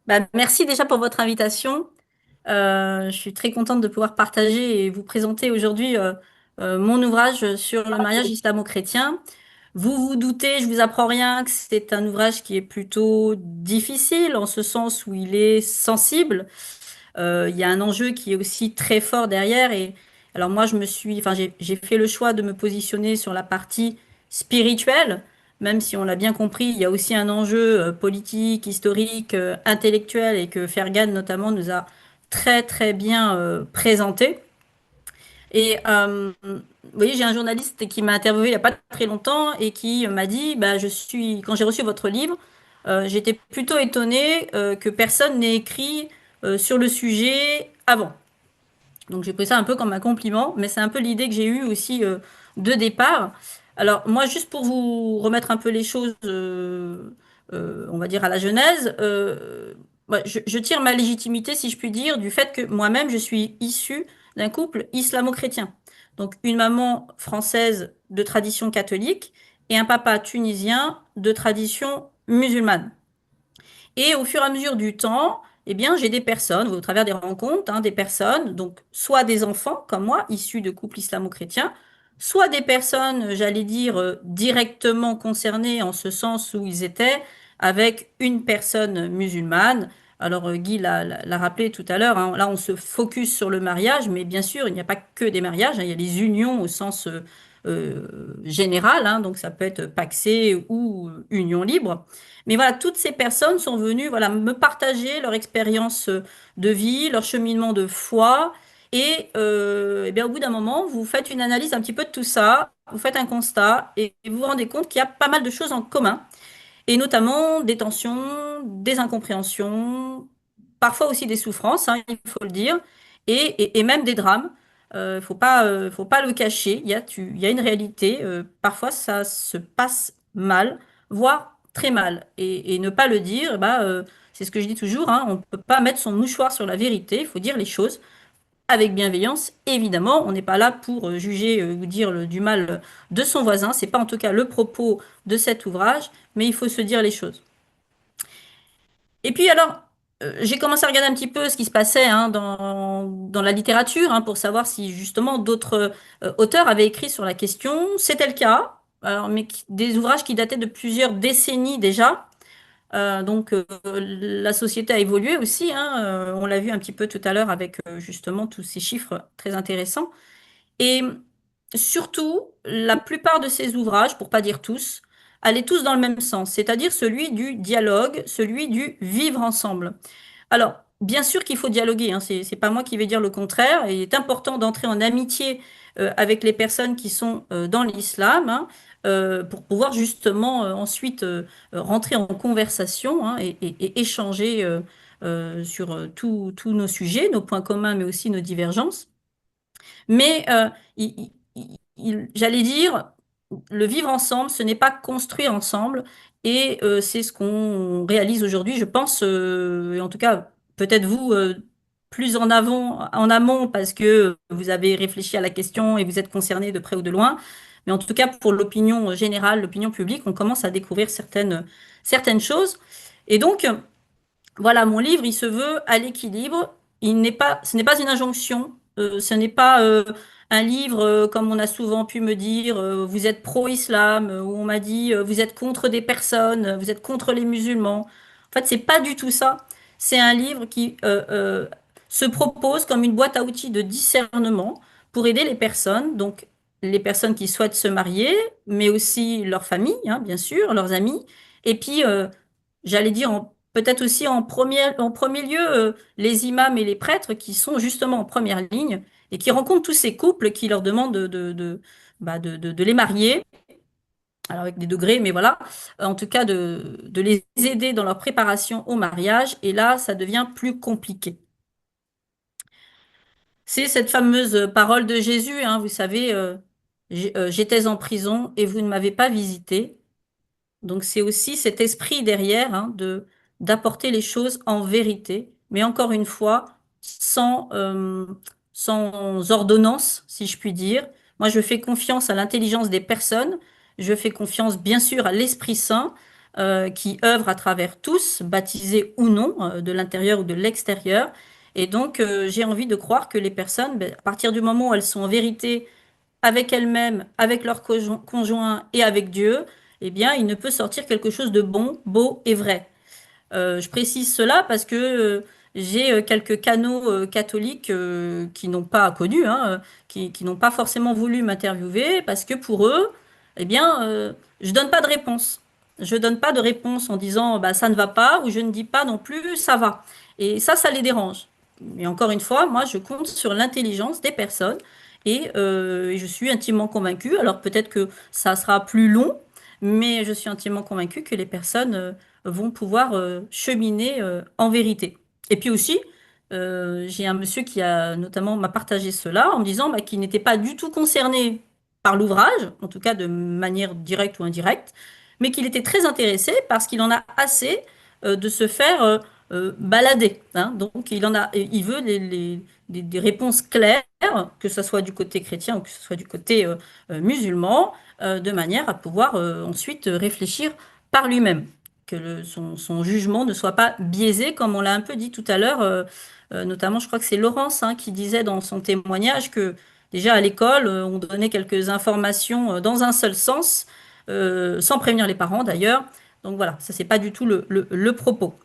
Bah, merci déjà pour votre invitation. Je suis très contente de pouvoir partager et vous présenter aujourd'hui mon ouvrage sur le mariage islamo-chrétien. Vous vous doutez, je vous apprends rien, que c'est un ouvrage qui est plutôt difficile en ce sens où il est sensible. Il y a un enjeu qui est aussi très fort derrière. Et alors moi, j'ai fait le choix de me positionner sur la partie spirituelle, même si on l'a bien compris, il y a aussi un enjeu politique, historique, intellectuel, et que Fergan notamment nous a très très bien présenté. Et vous voyez, j'ai un journaliste qui m'a interviewé il n'y a pas très longtemps et qui m'a dit, bah, quand j'ai reçu votre livre, j'étais plutôt étonnée que personne n'ait écrit sur le sujet avant. Donc j'ai pris ça un peu comme un compliment, mais c'est un peu l'idée que j'ai eue aussi de départ. Alors moi, juste pour vous remettre un peu les choses, on va dire à la genèse, je tire ma légitimité, si je puis dire, du fait que moi-même, je suis issue d'un couple islamo-chrétien. Donc une maman française de tradition catholique et un papa tunisien de tradition musulmane. Et au fur et à mesure du temps, eh bien, j'ai des personnes, au travers des rencontres, des personnes, donc soit des enfants comme moi, issus de couples islamo-chrétiens, soit des personnes, j'allais dire, directement concernées en ce sens où ils étaient avec une personne musulmane. Alors, Guy l'a rappelé tout à l'heure, là, on se focus sur le mariage, mais bien sûr, il n'y a pas que des mariages, il y a les unions au sens général, donc ça peut être pacsé ou union libre. Mais voilà, toutes ces personnes sont venues voilà, me partager leur expérience de vie, leur cheminement de foi. Et bien, au bout d'un moment, vous faites une analyse un petit peu de tout ça, vous faites un constat et vous vous rendez compte qu'il y a pas mal de choses en commun. Et notamment des tensions, des incompréhensions, parfois aussi des souffrances, il faut le dire, et même des drames. Faut pas le cacher. Il y a une réalité. Parfois, ça se passe mal, voire très mal. Et ne pas le dire, c'est ce que je dis toujours, on ne peut pas mettre son mouchoir sur la vérité. Il faut dire les choses avec bienveillance, évidemment. On n'est pas là pour juger ou dire du mal de son voisin. C'est pas en tout cas le propos de cet ouvrage, mais il faut se dire les choses. Et puis alors, j'ai commencé à regarder un petit peu ce qui se passait dans la littérature pour savoir si justement d'autres auteurs avaient écrit sur la question. C'était le cas, alors, des ouvrages qui dataient de plusieurs décennies déjà. La société a évolué aussi, on l'a vu un petit peu tout à l'heure avec justement tous ces chiffres très intéressants. Et surtout, la plupart de ces ouvrages, pour pas dire tous, allaient tous dans le même sens, c'est-à-dire celui du dialogue, celui du vivre ensemble. Alors, bien sûr qu'il faut dialoguer, c'est pas moi qui vais dire le contraire. Il est important d'entrer en amitié avec les personnes qui sont dans l'islam, pour pouvoir justement ensuite rentrer en conversation et échanger sur tous nos sujets, nos points communs, mais aussi nos divergences. Mais j'allais dire, le vivre ensemble, ce n'est pas construire ensemble. Et c'est ce qu'on réalise aujourd'hui, je pense, et en tout cas, peut-être vous, plus en amont, parce que vous avez réfléchi à la question et vous êtes concerné de près ou de loin. Mais en tout cas, pour l'opinion générale, l'opinion publique, on commence à découvrir certaines choses. Et donc, voilà, mon livre, il se veut à l'équilibre. Ce n'est pas une injonction. Ce n'est pas un livre comme on a souvent pu me dire, vous êtes pro-islam, ou on m'a dit, vous êtes contre des personnes, vous êtes contre les musulmans. En fait, c'est pas du tout ça. C'est un livre qui se propose comme une boîte à outils de discernement pour aider les personnes, donc les personnes qui souhaitent se marier, mais aussi leurs familles, bien sûr, leurs amis, et puis j'allais dire peut-être aussi en premier lieu les imams et les prêtres qui sont justement en première ligne et qui rencontrent tous ces couples qui leur demandent de les marier, alors avec des degrés, mais voilà, en tout cas de les aider dans leur préparation au mariage. Et là, ça devient plus compliqué. C'est cette fameuse parole de Jésus, vous savez, j'étais en prison et vous ne m'avez pas visité. Donc c'est aussi cet esprit derrière d'apporter les choses en vérité, mais encore une fois, sans ordonnance, si je puis dire. Moi, je fais confiance à l'intelligence des personnes, je fais confiance bien sûr à l'Esprit Saint, qui œuvre à travers tous, baptisés ou non, de l'intérieur ou de l'extérieur. Et donc, j'ai envie de croire que les personnes, ben, à partir du moment où elles sont en vérité avec elles-mêmes, avec leur conjoint et avec Dieu, eh bien, il ne peut sortir quelque chose de bon, beau et vrai. Je précise cela parce que j'ai quelques canaux catholiques qui n'ont pas connu, hein, qui n'ont pas forcément voulu m'interviewer parce que pour eux, eh bien, je donne pas de réponse. Je donne pas de réponse en disant bah, ça ne va pas ou je ne dis pas non plus ça va. Et ça les dérange. Mais encore une fois, moi, je compte sur l'intelligence des personnes et je suis intimement convaincue. Alors peut-être que ça sera plus long, mais je suis intimement convaincue que les personnes vont pouvoir cheminer en vérité. Et puis aussi, j'ai un monsieur qui a notamment m'a partagé cela en me disant bah, qu'il n'était pas du tout concerné par l'ouvrage, en tout cas de manière directe ou indirecte, mais qu'il était très intéressé parce qu'il en a assez de se faire balader, hein. Donc il veut des réponses claires, que ce soit du côté chrétien ou que ce soit du côté musulman, de manière à pouvoir ensuite réfléchir par lui-même, que son jugement ne soit pas biaisé, comme on l'a un peu dit tout à l'heure, notamment je crois que c'est Laurence hein, qui disait dans son témoignage que déjà à l'école, on donnait quelques informations dans un seul sens, sans prévenir les parents d'ailleurs. Donc voilà, ça c'est pas du tout le propos.